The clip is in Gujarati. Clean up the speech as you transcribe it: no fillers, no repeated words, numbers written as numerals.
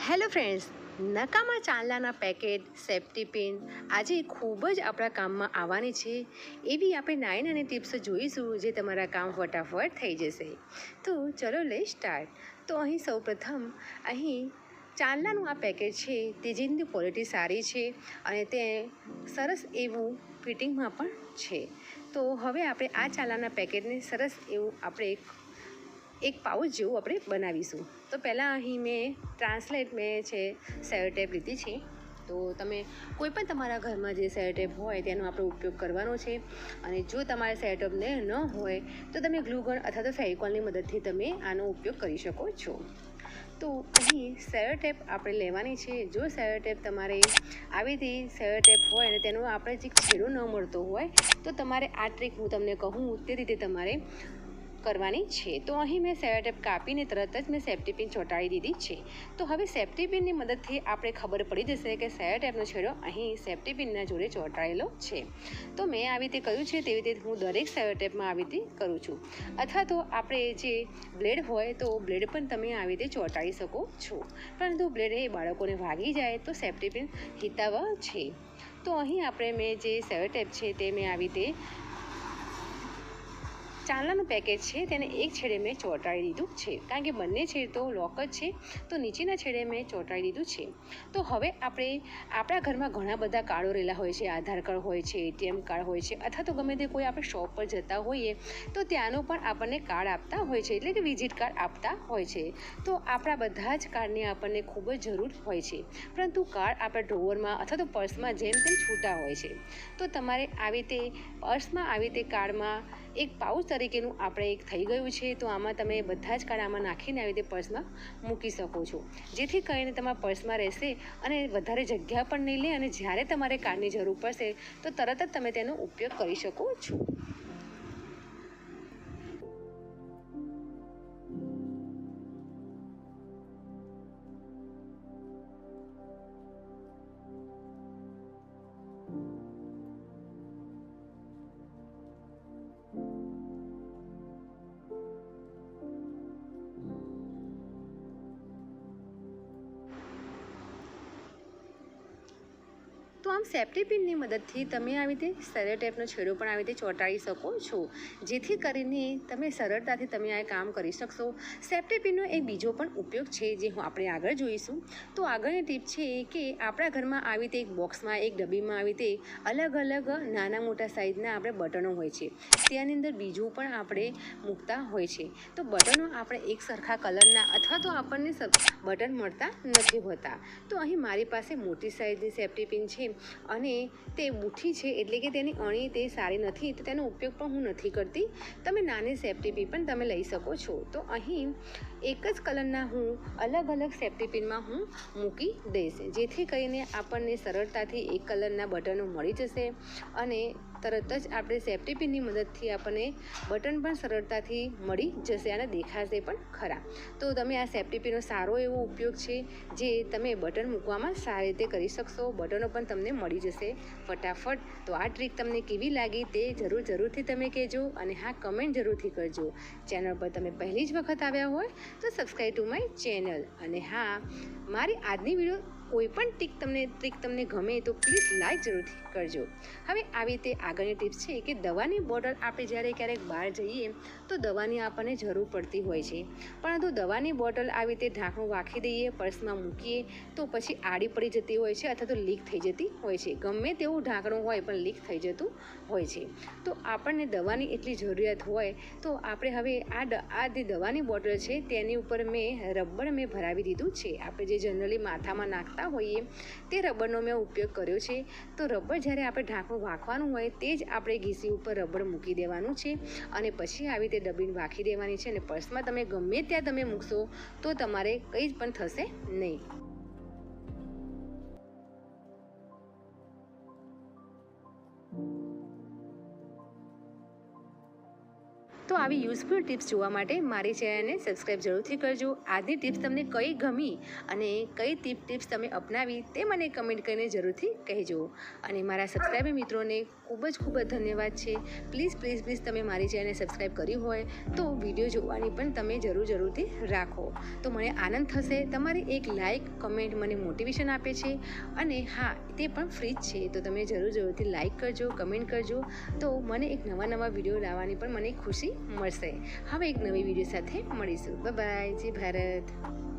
હેલો ફ્રેન્ડ્સ, નકામા ચાંદલાના પેકેટ સેફ્ટી પિન આજે ખૂબ જ આપણા કામમાં આવવાની છે. એવી આપણે નાની નાની ટિપ્સ જોઈશું જે તમારા કામ ફટાફટ થઈ જશે. તો ચલો લે સ્ટાર્ટ. તો અહીં સૌપ્રથમ અહીં ચાંદલાનું આ પેકેટ છે તે જેની ક્વોલિટી સારી છે અને તે સરસ એવું ફિટિંગમાં પણ છે. તો હવે આપણે આ ચાંદલાના પેકેટને સરસ એવું આપણે એક પાઉચ જેવું આપણે બનાવીશું. તો પહેલાં અહીં મેં છે સેલો ટેપ લીધી છે. તો તમે કોઈ પણ તમારા ઘરમાં જે સેલો ટેપ હોય તેનો આપણે ઉપયોગ કરવાનો છે. અને જો તમારે સેલો ટેપ ન હોય તો તમે ગ્લુગન અથવા તો ફેવિકોલની મદદથી તમે આનો ઉપયોગ કરી શકો છો. તો અહીં સેલો ટેપ આપણે લેવાની છે. જો સેલો ટેપ તમારે આવી રીતે સેલો ટેપ હોય અને તેનો આપણે જે છેડો ન મળતો હોય તો તમારે આ ટ્રીક હું તમને કહું તે રીતે તમારે કરવાની છે. તો અહીં મેં સેલો ટેપ કાપીને તરત જ મેં સેફ્ટી પિન ચોંટાડી દીધી છે. તો હવે સેફ્ટી પિનની મદદથી આપણે ખબર પડી જશે કે સેલો ટેપનો છેડો અહીં સેફ્ટી પિનના જોડે ચોંટાડેલો છે. તો મેં આવી રીતે કર્યું છે તેવી રીતે હું દરેક સેલો ટેપમાં આવી રીતે કરું છું. અથવા તો આપણે જે બ્લેડ હોય તો બ્લેડ પણ તમે આવી રીતે ચોંટાડી શકો છો. પરંતુ બ્લેડ એ બાળકોને વાગી જાય તો સેફ્ટી પિન હિતાવહ છે. તો અહીં મેં જે સેલો ટેપ છે તે મેં આવી રીતે ચાંદલાનું પેકેટ છે તેને એક છેડે મેં ચોંટાડી દીધું છે, કારણ કે બંને છેડ તો લોક જ છે. તો નીચેના છેડે મેં ચોંટાડી દીધું છે. તો હવે આપણા ઘરમાં ઘણા બધા કાર્ડો રહેલા હોય છે. આધાર કાર્ડ હોય છે, એટીએમ કાર્ડ હોય છે, અથવા તો ગમે તે કોઈ આપણે શોપ પર જતા હોઈએ તો ત્યાંનું પણ આપણને કાર્ડ આપતા હોય છે, એટલે કે વિઝિટ કાર્ડ આપતા હોય છે. તો આપણા બધા જ કાર્ડની આપણને ખૂબ જ જરૂર હોય છે. પરંતુ કાર્ડ આપણા ડ્રોવરમાં અથવા તો પર્સમાં જેમ તેમ છૂટા હોય છે. તો તમારે આવી રીતે પર્સમાં આવી રીતે કાર્ડમાં એક પાઉચ તરીકેનું આપણે એક થઈ ગયું છે. તો આમાં તમે બધા જ કાર્ડ આમાં નાખીને આવી રીતે પર્સમાં મૂકી શકો છો, જેથી કરીને તમારા પર્સમાં રહેશે અને વધારે જગ્યા પણ નહીં લે અને જ્યારે તમારે કાર્ડની જરૂર પડશે તો તરત જ તમે તેનો ઉપયોગ કરી શકો છો. તો આમ સેફ્ટી પિનની મદદથી તમે આવી રીતે સેલો ટેપનો છેડો પણ આવી રીતે ચોંટાડી શકો છો, જેથી કરીને તમે સરળતાથી તમે આ કામ કરી શકશો. સેફ્ટી પિનનો એક બીજો પણ ઉપયોગ છે જે આપણે આગળ જોઈશું. તો આગળની ટીપ છે કે આપણા ઘરમાં આવી રીતે એક બોક્સમાં એક ડબ્બીમાં આવી રીતે અલગ અલગ નાના મોટા સાઇઝના આપણે બટનો હોય છે. તેની અંદર બીજું પણ આપણે મૂકતા હોય છે. તો બટનો આપણે એક સરખા કલરના અથવા તો આપણને બટન મળતા નથી હોતા. તો અહીં મારી પાસે મોટી સાઇઝની સેફ્ટી પિન છે અને તે બુઠ્ઠી છે, એટલે કે તેની અણી તે સારી નથી, તો તેનો ઉપયોગ પણ હું નથી કરતી. તમે નાની સેફ્ટી પિન પણ તમે લઈ શકો છો. તો અહીં એક જ કલરના હું અલગ અલગ સેફ્ટી પિનમાં હું મૂકી દઈશ, જેથી કરીને આપણને સરળતાથી એક કલરના બટનો મળી જશે અને તરત જ આપણે સેફ્ટી પિનની મદદથી આપણને બટન પણ સરળતાથી મળી જશે અને દેખાશે પણ ખરા. તો તમે આ સેફ્ટી પિનનો સારો એવો ઉપયોગ છે જે તમે બટન મૂકવામાં સારી રીતે કરી શકશો. બટનો પણ તમને મળી જશે ફટાફટ. તો આ ટ્રીક તમને કેવી લાગી તે જરૂરથી તમે કહેજો અને હા, કમેન્ટ જરૂરથી કરજો. ચેનલ પર તમે પહેલી જ વખત આવ્યા હોય તો સબસ્ક્રાઈબ ટુ માય ચેનલ. અને હા, મારી આજની વિડીયો કોઈ પણ ટ્રીક તમને ગમે તો પ્લીઝ લાઈક જરૂરથી કરજો. હવે આવી રીતે આગળની ટિપ્સ છે કે દવાની બોટલ આપણે જ્યારે ક્યારેક બહાર જઈએ તો દવાની આપણને જરૂર પડતી હોય છે, પરંતુ દવાની બોટલ આવી રીતે ઢાંકણું રાખી દઈએ, પર્સમાં મૂકીએ તો પછી આડી પડી જતી હોય છે અથવા તો લીક થઈ જતી હોય છે. ગમે તેવું ઢાંકણું હોય પણ લીક થઈ જતું હોય છે. તો આપણને દવાની એટલી જરૂરિયાત હોય તો આપણે હવે આ જે દવાની બોટલ છે તેની ઉપર રબર ભરાવી દીધું છે. આપણે જે જનરલી માથામાં નાખતા હોઈએ તે રબરનો મેં ઉપયોગ કર્યો છે. તો રબર જ્યારે આપણે ઢાંકણું વાંખવાનું હોય તે જ આપણે ઘીસી ઉપર રબર મૂકી દેવાનું છે અને પછી આવી રીતે ડબ્બીને વાંખી દેવાની છે. અને પર્સમાં તમે ગમે ત્યાં તમે મૂકશો તો તમારે કંઈ જ પણ થશે નહીં. તો આવી યુઝફુલ ટિપ્સ જોવા માટે મારી ચેનલને સબસ્ક્રાઈબ જરૂરથી કરજો. આજની ટિપ્સ તમને કઈ ગમી અને કઈ ટિપ્સ તમે અપનાવી તે મને કમેન્ટ કરીને જરૂરથી કહેજો. અને મારા સબસ્ક્રાઈબર મિત્રોને ખૂબ જ ધન્યવાદ છે. પ્લીઝ તમે મારી ચેનલને સબસ્ક્રાઈબ કરી હોય તો વિડીયો જોવાની પણ તમે જરૂરથી રાખો. તો મને આનંદ થશે. તમારી એક લાઈક કમેન્ટ મને મોટિવેશન આપે છે અને હા, તે પણ ફ્રી જ છે. તો તમે જરૂરથી લાઈક કરજો, કમેન્ટ કરજો. તો મને એક નવા વિડીયો લાવવાની પણ મને ખુશી મળશે. હવે એક નવી વિડીયો સાથે મળીશું. બાય. જય ભારત.